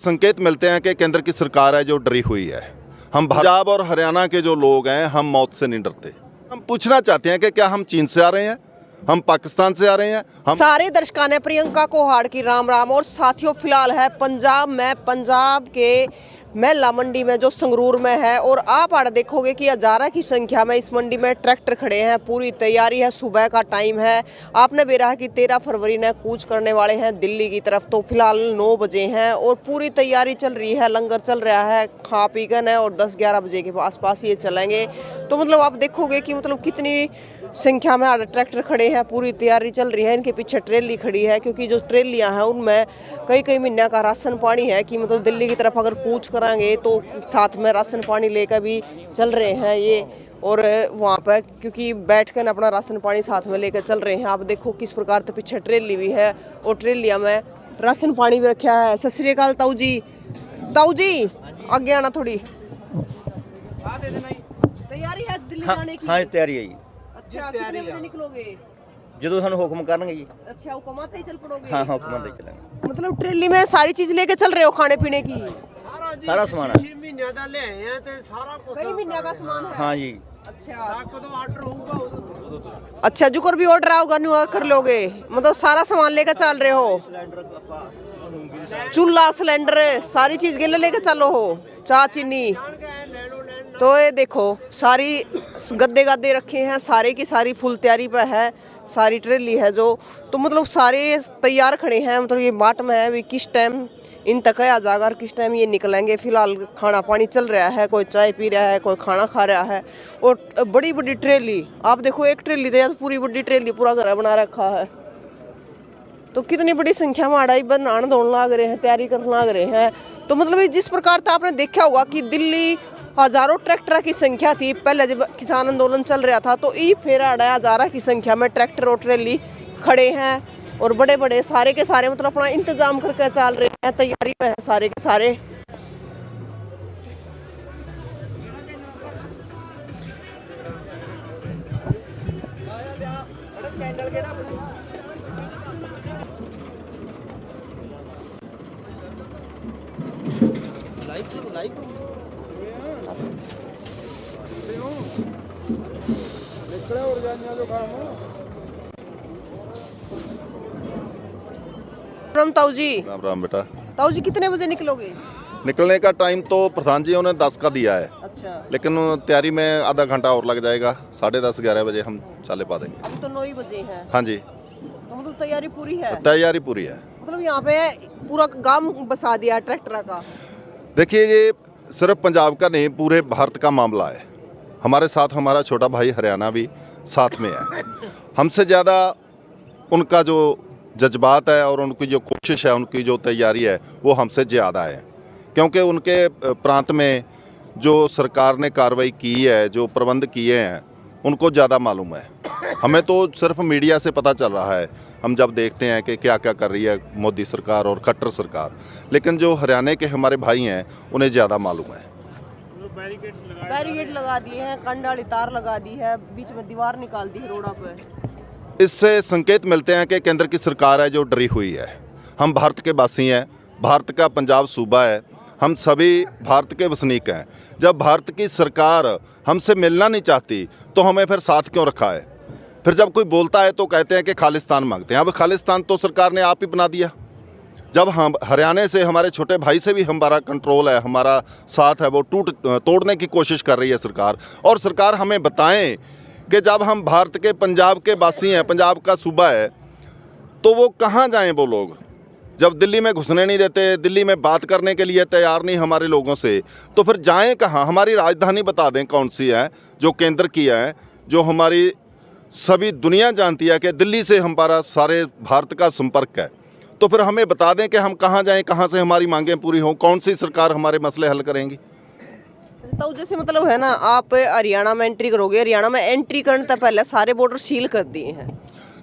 संकेत मिलते हैं कि केंद्र की सरकार है जो डरी हुई है। हम पंजाब और हरियाणा के जो लोग हैं, हम मौत से नहीं डरते। हम पूछना चाहते हैं कि क्या हम चीन से आ रहे हैं, हम पाकिस्तान से आ रहे हैं। हम सारे दर्शकों ने प्रियंका कोहाड़ की राम राम। और साथियों, फिलहाल है पंजाब के मेला मंडी में जो संगरूर में है। और आप आड़ देखोगे कि हजारों की संख्या में इस मंडी में ट्रैक्टर खड़े हैं। पूरी तैयारी है, सुबह का टाइम है। आपने बेरा है कि 13 फरवरी ने कूच करने वाले हैं दिल्ली की तरफ। तो फिलहाल 9 बजे हैं और पूरी तैयारी चल रही है, लंगर चल रहा है, खा पी कर है और 10-11 बजे के आसपास ये चलेंगे। तो मतलब आप देखोगे कि मतलब कितनी संख्या में आधे ट्रैक्टर खड़े हैं, पूरी तैयारी चल रही है। इनके पीछे ट्रेली खड़ी है क्योंकि जो ट्रेलियां हैं उनमें कई महीने का राशन पानी है कि मतलब दिल्ली की तरफ अगर कूच कराएंगे तो साथ में राशन पानी लेकर भी चल रहे हैं ये। और वहाँ पर क्योंकि बैठ कर अपना राशन पानी साथ में लेकर चल रहे हैं। आप देखो किस प्रकार से पीछे ट्रेली भी है और ट्रेलिया में राशन पानी भी रखा है। सत श्री अकाल ताऊ जी आगे आना थोड़ी। तैयारी है दिल्ली जाने की? हाँ तैयारी है जी। अच्छा, कितने बजे निकलोगे? जो थानू हुक्म करनगे जी। अच्छा, हुक्म आते ही चल पड़ोगे? हाँ हुक्म आते ही चलेंगे। मतलब ट्रेली में सारी चीज लेके चल रहे हो, खाने पीने की? सारा सामान है। कई महीने का सामान है। हाँ जी। अच्छा, जुकर भी ऑर्डर आओगा न्यू कर लोगे? मतलब सारा सामान लेकर चल रहे हो? चूल्हा, सिलेंडर, सारी चीज के लेके चलो हो, चाय चीनी। तो ये देखो सारी गद्दे रखे हैं, सारे की सारी फुल तैयारी पे है। सारी ट्रेली है जो, तो मतलब सारे तैयार खड़े हैं। मतलब ये बाट में है भी किस टाइम इन तक आ जाएगा और किस टाइम ये निकलेंगे। फिलहाल खाना पानी चल रहा है, कोई चाय पी रहा है, कोई खाना खा रहा है। और बड़ी बड़ी ट्रेली आप देखो, एक ट्रेली तो पूरी बड़ी ट्रेली पूरा घर बना रखा है। तो कितनी बड़ी संख्या में आड़ाई बनाने दौड़ लाग रहे हैं, तैयारी करने लाग रहे हैं। तो मतलब जिस प्रकार से आपने देखा होगा कि दिल्ली हजारों ट्रैक्टर की संख्या थी पहले जब किसान आंदोलन चल रहा था, तो ई फिर हजारों की संख्या में ट्रैक्टर और ट्रेली खड़े हैं और बड़े बड़े सारे के सारे मतलब अपना इंतजाम करके चल रहे हैं, तैयारी में है सारे के सारे। राम ताऊ जी। राम राम बेटा। ताऊ जी कितने बजे निकलोगे? निकलने का टाइम तो प्रधान जी ने 10 का दिया है। अच्छा, लेकिन तैयारी में आधा घंटा और लग जाएगा। 10:30-11 बजे हम चाले पा देंगे। अब तो 9 ही बजे हैं। हाँ जी, तो मतलब तैयारी पूरी है? तैयारी पूरी है। मतलब यहाँ पे पूरा गांव बसा दिया ट्रैक्टर का। देखिए, ये सिर्फ पंजाब का नहीं, पूरे भारत का मामला है। हमारे साथ हमारा छोटा भाई हरियाणा भी साथ में है। हमसे ज़्यादा उनका जो जज्बात है और उनकी जो कोशिश है, उनकी जो तैयारी है, वो हमसे ज़्यादा है। क्योंकि उनके प्रांत में जो सरकार ने कार्रवाई की है, जो प्रबंध किए हैं, उनको ज़्यादा मालूम है। हमें तो सिर्फ मीडिया से पता चल रहा है, हम जब देखते हैं कि क्या क्या कर रही है मोदी सरकार और खट्टर सरकार। लेकिन जो हरियाणा के हमारे भाई हैं, उन्हें ज़्यादा मालूम है। बैरिकेड लगा दिए हैं, कंडाली तार लगा दी है, बीच में दीवार निकाल दी है रोड़ा पे। इससे संकेत मिलते हैं कि केंद्र की सरकार है जो डरी हुई है। हम भारत के वासी हैं, भारत का पंजाब सूबा है, हम सभी भारत के वसनीक हैं। जब भारत की सरकार हमसे मिलना नहीं चाहती तो हमें फिर साथ क्यों रखा है? फिर जब कोई बोलता है तो कहते हैं कि खालिस्तान मांगते हैं। अब खालिस्तान तो सरकार ने आप ही बना दिया। जब हम हरियाणा से हमारे छोटे भाई से भी हमारा कंट्रोल है, हमारा साथ है, वो तोड़ने की कोशिश कर रही है सरकार। और सरकार हमें बताएं कि जब हम भारत के पंजाब के वासी हैं, पंजाब का सूबा है, तो वो कहाँ जाएं वो लोग? जब दिल्ली में घुसने नहीं देते, दिल्ली में बात करने के लिए तैयार नहीं हमारे लोगों से, तो फिर जाएं कहाँ? हमारी राजधानी बता दें कौन सी है, जो केंद्र की है, जो हमारी सभी दुनिया जानती है कि दिल्ली से हमारा सारे भारत का संपर्क है। तो फिर हमें बता दें कि हम कहाँ जाएं, कहाँ से हमारी मांगें पूरी हों, कौन सी सरकार हमारे मसले हल करेंगी। तो जैसे मतलब है ना, आप हरियाणा में एंट्री करोगे, हरियाणा में एंट्री करने से पहले सारे बॉर्डर सील कर दिए हैं।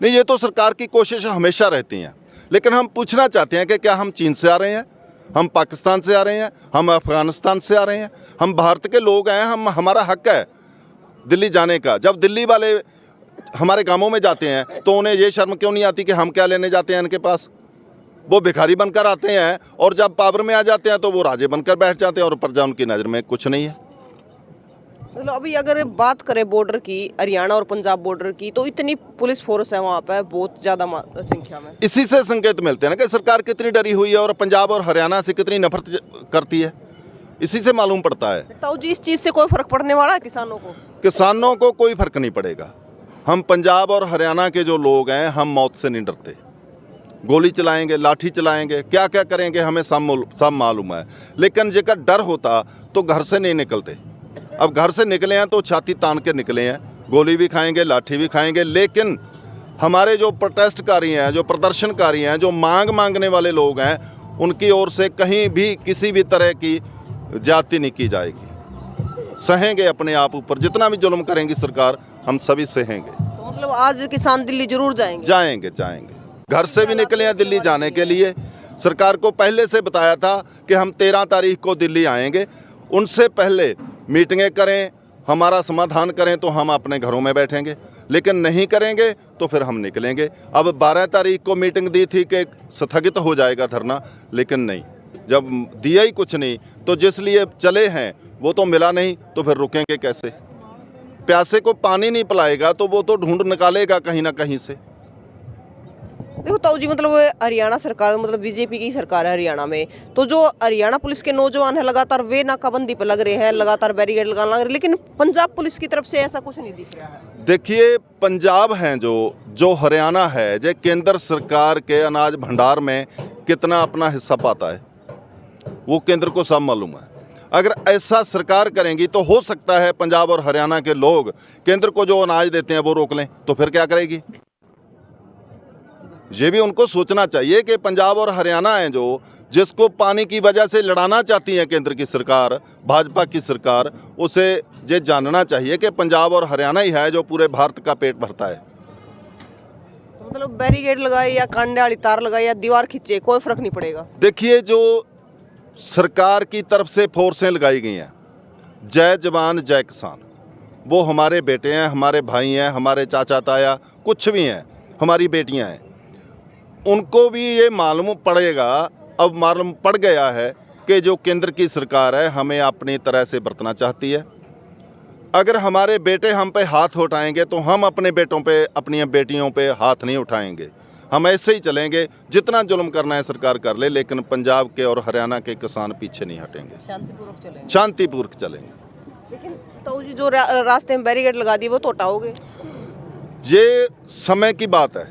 नहीं, ये तो सरकार की कोशिश हमेशा रहती हैं। लेकिन हम पूछना चाहते हैं कि क्या हम चीन से आ रहे हैं, हम पाकिस्तान से आ रहे हैं, हम अफगानिस्तान से आ रहे हैं? हम भारत के लोग हैं, हमारा हक है दिल्ली जाने का। जब दिल्ली वाले हमारे गांवों में जाते हैं तो उन्हें ये शर्म क्यों नहीं आती कि हम क्या लेने जाते हैं इनके पास? वो भिखारी बनकर आते हैं और जब पावर में आ जाते हैं तो वो राजे बनकर बैठ जाते हैं और प्रजा उनकी नज़र में कुछ नहीं है। मतलब अभी अगर बात करें बॉर्डर की, हरियाणा और पंजाब बॉर्डर की, तो इतनी पुलिस फोर्स है वहाँ पे बहुत ज़्यादा संख्या में। इसी से संकेत मिलते हैं ना कि सरकार कितनी डरी हुई है और पंजाब और हरियाणा से कितनी नफरत करती है, इसी से मालूम पड़ता है। ताऊ जी, इस चीज़ से कोई फर्क पड़ने वाला है किसानों को? किसानों को कोई फर्क नहीं पड़ेगा। हम पंजाब और हरियाणा के जो लोग हैं, हम मौत से नहीं डरते। गोली चलाएंगे, लाठी चलाएंगे, क्या क्या करेंगे हमें सब मालूम है। लेकिन जेकर डर होता तो घर से नहीं निकलते। अब घर से निकले हैं तो छाती तान के निकले हैं, गोली भी खाएंगे, लाठी भी खाएंगे। लेकिन हमारे जो प्रोटेस्टकारी हैं, जो प्रदर्शनकारी हैं, जो मांगने वाले लोग हैं, उनकी ओर से कहीं भी किसी भी तरह की ज्यादती नहीं की जाएगी। सहेंगे अपने आप ऊपर, जितना भी जुल्म करेंगी सरकार, हम सभी सहेंगे। तो मतलब आज किसान दिल्ली जरूर जाएंगे? जाएंगे। घर से भी निकले हैं दिल्ली जाने के लिए। सरकार को पहले से बताया था कि हम 13 तारीख को दिल्ली आएंगे। उनसे पहले मीटिंगें करें, हमारा समाधान करें तो हम अपने घरों में बैठेंगे, लेकिन नहीं करेंगे तो फिर हम निकलेंगे। अब 12 तारीख को मीटिंग दी थी कि स्थगित हो जाएगा धरना, लेकिन नहीं, जब दिया ही कुछ नहीं तो जिस लिए चले हैं वो तो मिला नहीं, तो फिर रुकेंगे कैसे? प्यासे को पानी नहीं पिलाएगा तो वो तो ढूंढ निकालेगा कहीं ना कहीं से। देखो ताऊ जी, मतलब हरियाणा सरकार, मतलब बीजेपी की सरकार है हरियाणा में, तो जो हरियाणा पुलिस के नौजवान है लगातार वे नाकाबंदी पर लग रहे हैं, लगातार बैरिकेड लगाने लग रहे हैं, लेकिन पंजाब पुलिस की तरफ से ऐसा कुछ नहीं दिख रहा है। देखिए, पंजाब हैं जो हरियाणा है, जो केंद्र सरकार के अनाज भंडार में कितना अपना हिस्सा पाता है वो केंद्र को सब मालूम है। अगर ऐसा सरकार करेंगी तो हो सकता है पंजाब और हरियाणा के लोग केंद्र को जो अनाज देते हैं वो रोक लें, तो फिर क्या करेगी? ये भी उनको सोचना चाहिए कि पंजाब और हरियाणा है जो जिसको पानी की वजह से लड़ाना चाहती है केंद्र की सरकार, भाजपा की सरकार, उसे ये जानना चाहिए कि पंजाब और हरियाणा ही है जो पूरे भारत का पेट भरता है। तो मतलब बैरिकेड लगाए या कांडे वाली तार लगाए या दीवार खींचे, कोई फर्क नहीं पड़ेगा? देखिए, जो सरकार की तरफ से फोर्सें लगाई गई हैं, जय जवान जय किसान, वो हमारे बेटे हैं, हमारे भाई हैं, हमारे चाचा ताया कुछ भी हैं, हमारी बेटियां हैं। उनको भी ये मालूम पड़ेगा, अब मालूम पड़ गया है कि जो केंद्र की सरकार है हमें अपनी तरह से बरतना चाहती है। अगर हमारे बेटे हम पे हाथ उठाएंगे तो हम अपने बेटों पे, अपनी बेटियों पे हाथ नहीं उठाएंगे। हम ऐसे ही चलेंगे, जितना जुल्म करना है सरकार कर ले, लेकिन पंजाब के और हरियाणा के किसान पीछे नहीं हटेंगे, शांतिपूर्वक चलेंगे। लेकिन ताऊ जी, जो रास्ते में बैरिकेड लगा दी वो तो हटाओगे? ये समय की बात है,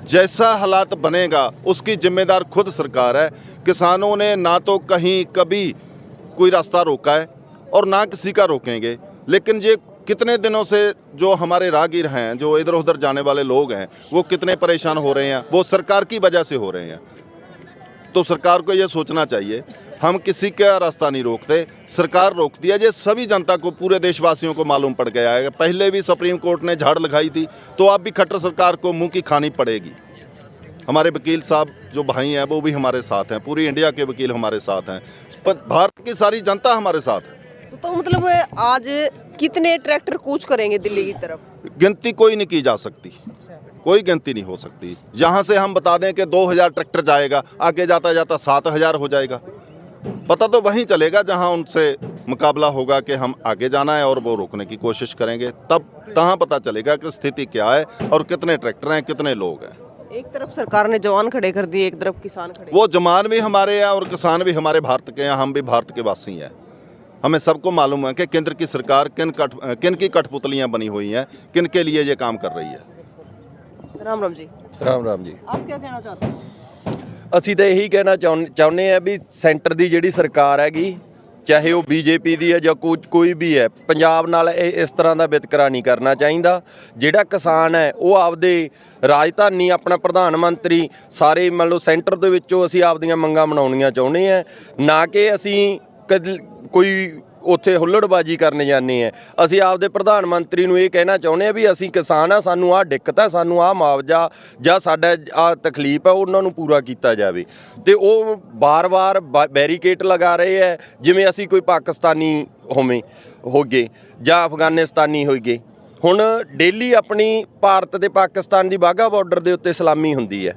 जैसा हालात बनेगा उसकी जिम्मेदार खुद सरकार है। किसानों ने ना तो कहीं कभी कोई रास्ता रोका है और ना किसी का रोकेंगे, लेकिन ये कितने दिनों से जो हमारे राहगीर हैं, जो इधर उधर जाने वाले लोग हैं, वो कितने परेशान हो रहे हैं, वो सरकार की वजह से हो रहे हैं। तो सरकार को ये सोचना चाहिए, हम किसी का रास्ता नहीं रोकते, सरकार रोकती है। ये सभी जनता को, पूरे देशवासियों को मालूम पड़ गया है। पहले भी सुप्रीम कोर्ट ने झाड़ लगाई थी, तो अब भी खट्टर सरकार को मुंह की खानी पड़ेगी। हमारे वकील साहब जो भाई हैं वो भी हमारे साथ हैं, पूरी इंडिया के वकील हमारे साथ हैं, भारत की सारी जनता हमारे साथ है। तो मतलब आज कितने ट्रैक्टर कूच करेंगे दिल्ली की तरफ? गिनती कोई नहीं की जा सकती, कोई गिनती नहीं हो सकती। यहाँ से हम बता दें कि 2000 ट्रैक्टर जाएगा, आगे जाता जाता 7000 हो जाएगा। पता तो वहीं चलेगा जहाँ उनसे मुकाबला होगा कि हम आगे जाना है और वो रोकने की कोशिश करेंगे, तब तहाँ पता चलेगा कि स्थिति क्या है और कितने ट्रैक्टर हैं, कितने लोग हैं। एक तरफ सरकार ने जवान खड़े कर दिए, एक तरफ किसान खड़े। वो जवान भी हमारे हैं और किसान भी हमारे भारत के हैं, हम भी भारत के वासी हैं। हमें सबको मालूम है कि केंद्र की सरकार किन की कठपुतलियां बनी हुई हैं, किन के लिए ये काम कर रही है। राम राम जी। राम राम जी। आप क्या कहना चाहते हैं? ਅਸੀਂ ਤਾਂ ਇਹੀ ਕਹਿਣਾ ਚਾਹੁੰਦੇ ਆ ਵੀ ਸੈਂਟਰ ਦੀ ਜਿਹੜੀ ਸਰਕਾਰ ਹੈਗੀ, ਚਾਹੇ ਉਹ ਬੀਜੇਪੀ ਦੀ ਹੈ ਜਾਂ ਕੋਈ ਵੀ ਹੈ, ਪੰਜਾਬ ਨਾਲ ਇਸ ਤਰ੍ਹਾਂ ਦਾ ਵਿਤਕਰਾ ਨਹੀਂ ਕਰਨਾ ਚਾਹੀਦਾ। ਜਿਹੜਾ ਕਿਸਾਨ ਹੈ ਉਹ ਆਪਦੇ ਰਾਜਧਾਨੀ, ਆਪਣਾ ਪ੍ਰਧਾਨ ਮੰਤਰੀ, ਸਾਰੇ ਮੰਨ ਲਓ ਸੈਂਟਰ ਦੇ ਵਿੱਚੋਂ ਅਸੀਂ ਆਪਦੀਆਂ ਮੰਗਾਂ ਮਨਾਉਣੀਆਂ ਚਾਹੁੰਦੇ ਆ, ਨਾ ਕਿ ਅਸੀਂ ਕੋਈ ਉੱਥੇ ਹੁੱਲੜਬਾਜੀ ਕਰਨ ਜਾਂਦੇ ਆ। ਅਸੀਂ ਆਪਦੇ ਪ੍ਰਧਾਨ ਮੰਤਰੀ ਨੂੰ ਇਹ ਕਹਿਣਾ ਚਾਹੁੰਦੇ ਆ ਵੀ ਅਸੀਂ ਕਿਸਾਨ ਆ, ਸਾਨੂੰ ਆਹ ਦਿੱਕਤ ਹੈ, ਸਾਨੂੰ ਆਹ ਮੁਆਵਜ਼ਾ ਜਾਂ ਸਾਡਾ ਆਹ ਤਕਲੀਫ ਹੈ ਉਹਨਾਂ ਨੂੰ ਪੂਰਾ ਕੀਤਾ ਜਾਵੇ। ਤੇ ਉਹ ਬਾਰ-ਬਾਰ ਬੈਰੀਕੇਡ ਲਗਾ ਰਹੇ ਹੈ ਜਿਵੇਂ ਅਸੀਂ ਕੋਈ ਪਾਕਿਸਤਾਨੀ ਹੋਗੇ ਜਾਂ ਅਫਗਾਨਿਸਤਾਨੀ ਹੋਗੇ। ਹੁਣ ਡੇਲੀ ਆਪਣੀ ਭਾਰਤ ਤੇ ਪਾਕਿਸਤਾਨ ਦੀ ਵਾਹਗਾ ਬਾਰਡਰ ਦੇ ਉੱਤੇ ਸਲਾਮੀ ਹੁੰਦੀ ਹੈ,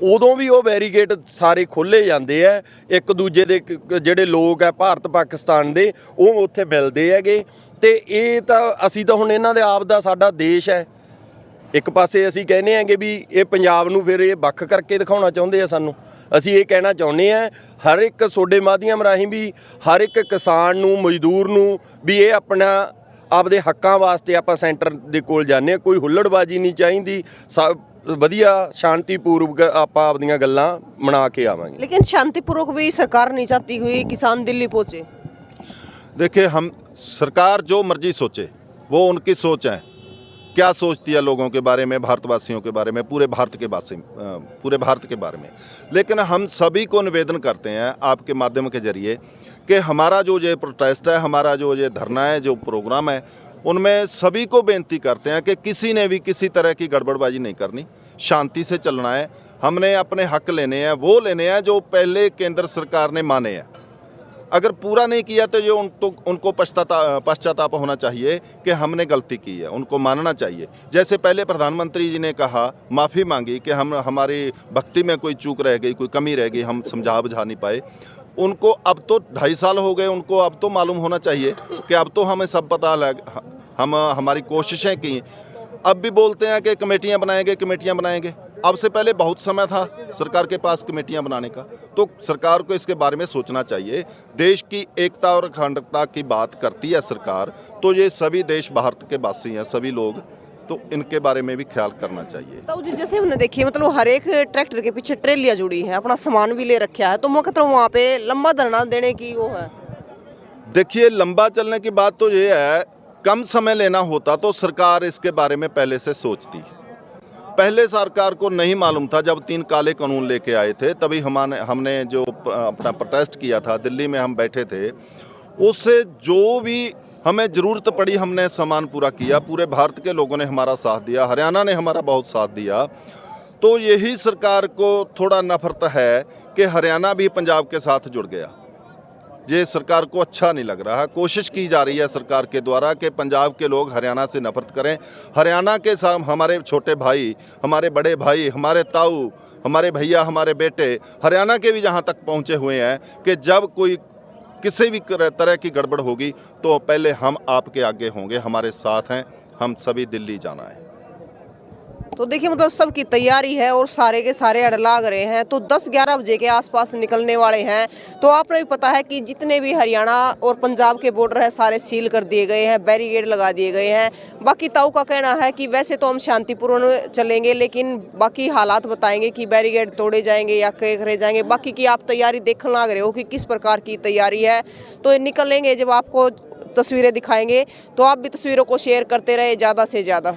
ਉਦੋਂ ਵੀ ਉਹ ਬੈਰੀਕੇਡ ਸਾਰੇ ਖੋਲ੍ਹੇ ਜਾਂਦੇ ਆ, ਇੱਕ ਦੂਜੇ ਦੇ ਜਿਹੜੇ ਲੋਕ ਆ ਭਾਰਤ ਪਾਕਿਸਤਾਨ ਦੇ ਉਹ ਉੱਥੇ ਮਿਲਦੇ ਹੈਗੇ। ਤੇ ਇਹ ਤਾਂ ਅਸੀਂ ਤਾਂ ਹੁਣ ਇਹਨਾਂ ਦੇ ਆਪ ਦਾ ਸਾਡਾ ਦੇਸ਼ ਹੈ, ਇੱਕ ਪਾਸੇ ਅਸੀਂ ਕਹਿੰਦੇ ਆਂਗੇ ਵੀ ਇਹ ਪੰਜਾਬ ਨੂੰ ਫਿਰ ਇਹ ਵੱਖ ਕਰਕੇ ਦਿਖਾਉਣਾ ਚਾਹੁੰਦੇ ਆ ਸਾਨੂੰ। ਅਸੀਂ ਇਹ ਕਹਿਣਾ ਚਾਹੁੰਦੇ ਆ ਹਰ ਇੱਕ ਤੁਹਾਡੇ ਮਾਧਿਅਮ ਰਾਹੀਂ ਵੀ ਹਰ ਇੱਕ ਕਿਸਾਨ ਨੂੰ, ਮਜ਼ਦੂਰ ਨੂੰ ਵੀ ਇਹ ਆਪਣਾ ਆਪਦੇ ਹੱਕਾਂ ਵਾਸਤੇ ਆਪਾਂ ਸੈਂਟਰ ਦੇ ਕੋਲ ਜਾਂਦੇ ਹਾਂ। ਕੋਈ ਹੁੱਲੜਬਾਜੀ ਨਹੀਂ ਚਾਹੀਦੀ, ਵਧੀਆ शांतिपूर्वक आप अपनी गल्लां मना के आवांगे। लेकिन शांतिपूर्वक भी सरकार नहीं चाहती हुई किसान दिल्ली पहुंचे। देखिए, हम सरकार जो मर्जी सोचे, वो उनकी सोच है, क्या सोचती है लोगों के बारे में, भारतवासियों के बारे में, पूरे भारत के बारे में। लेकिन हम सभी को निवेदन करते हैं आपके माध्यम के जरिए कि हमारा जो ये प्रोटेस्ट है, हमारा जो ये धरना है, जो प्रोग्राम है, उनमें सभी को बेनती करते हैं कि किसी ने भी किसी तरह की गड़बड़बाजी नहीं करनी, शांति से चलना है। हमने अपने हक लेने हैं, वो लेने हैं जो पहले केंद्र सरकार ने माने हैं। अगर पूरा नहीं किया तो ये उनको पश्चाताप होना चाहिए कि हमने गलती की है, उनको मानना चाहिए। जैसे पहले प्रधानमंत्री जी ने कहा, माफ़ी मांगी कि हमारी भक्ति में कोई चूक रह गई, कोई कमी रह गई, हम समझा बुझा नहीं पाए। उनको अब तो 2.5 साल हो गए, उनको अब तो मालूम होना चाहिए कि अब तो हमें सब पता लग, हम हमारी कोशिशें की। अब भी बोलते हैं कि कमेटियां बनाएंगे। अब से पहले बहुत समय था सरकार के पास कमेटियां बनाने का, तो सरकार को इसके बारे में सोचना चाहिए। देश की एकता और अखंडता की बात करती है सरकार, तो ये सभी देश भारत के वासी हैं, सभी लोग, तो इनके बारे में भी ख्याल करना चाहिए। तो जी जैसे हमने देखी मतलब हर एक ट्रैक्टर के पीछे ट्रेलियां जुड़ी हैं, अपना सामान भी ले रखा है, तो मतलब वहाँ पे लंबा धरना देने की वो है। देखिए, लंबा चलने की बात तो ये है, कम समय लेना होता तो सरकार इसके बारे में पहले से सोचती। पहले सरकार को नहीं मालूम था, जब 3 काले कानून लेके आए थे तभी हमने जो अपना प्रोटेस्ट किया था, दिल्ली में हम बैठे थे, उससे जो भी हमें ज़रूरत पड़ी हमने सामान पूरा किया। पूरे भारत के लोगों ने हमारा साथ दिया, हरियाणा ने हमारा बहुत साथ दिया। तो यही सरकार को थोड़ा नफरत है कि हरियाणा भी पंजाब के साथ जुड़ गया। ये सरकार को अच्छा नहीं लग रहा है। कोशिश की जा रही है सरकार के द्वारा कि पंजाब के लोग हरियाणा से नफरत करें। हरियाणा के साथ हमारे छोटे भाई, हमारे बड़े भाई, हमारे ताऊ, हमारे भैया, हमारे बेटे हरियाणा के भी यहाँ तक पहुँचे हुए हैं कि जब कोई किसी भी तरह की गड़बड़ होगी तो पहले हम आपके आगे होंगे, हमारे साथ हैं, हम सभी दिल्ली जाना है। तो देखिए मतलब सबकी तैयारी है और सारे के सारे अड़ लाग रहे हैं, तो 10-11 बजे के आसपास निकलने वाले हैं। तो आपने भी पता है कि जितने भी हरियाणा और पंजाब के बॉर्डर है सारे सील कर दिए गए हैं, बैरिकेड लगा दिए गए हैं। बाकी ताऊ का कहना है कि वैसे तो हम शांतिपूर्ण चलेंगे, लेकिन बाकी हालात बताएंगे कि बैरिकेड तोड़े जाएंगे या करे जाएंगे। बाकी की आप तैयारी देखने लग रहे हो कि किस प्रकार की तैयारी है, तो निकलेंगे जब आपको तस्वीरें दिखाएंगे, तो आप भी तस्वीरों को शेयर करते रहे ज़्यादा से ज़्यादा।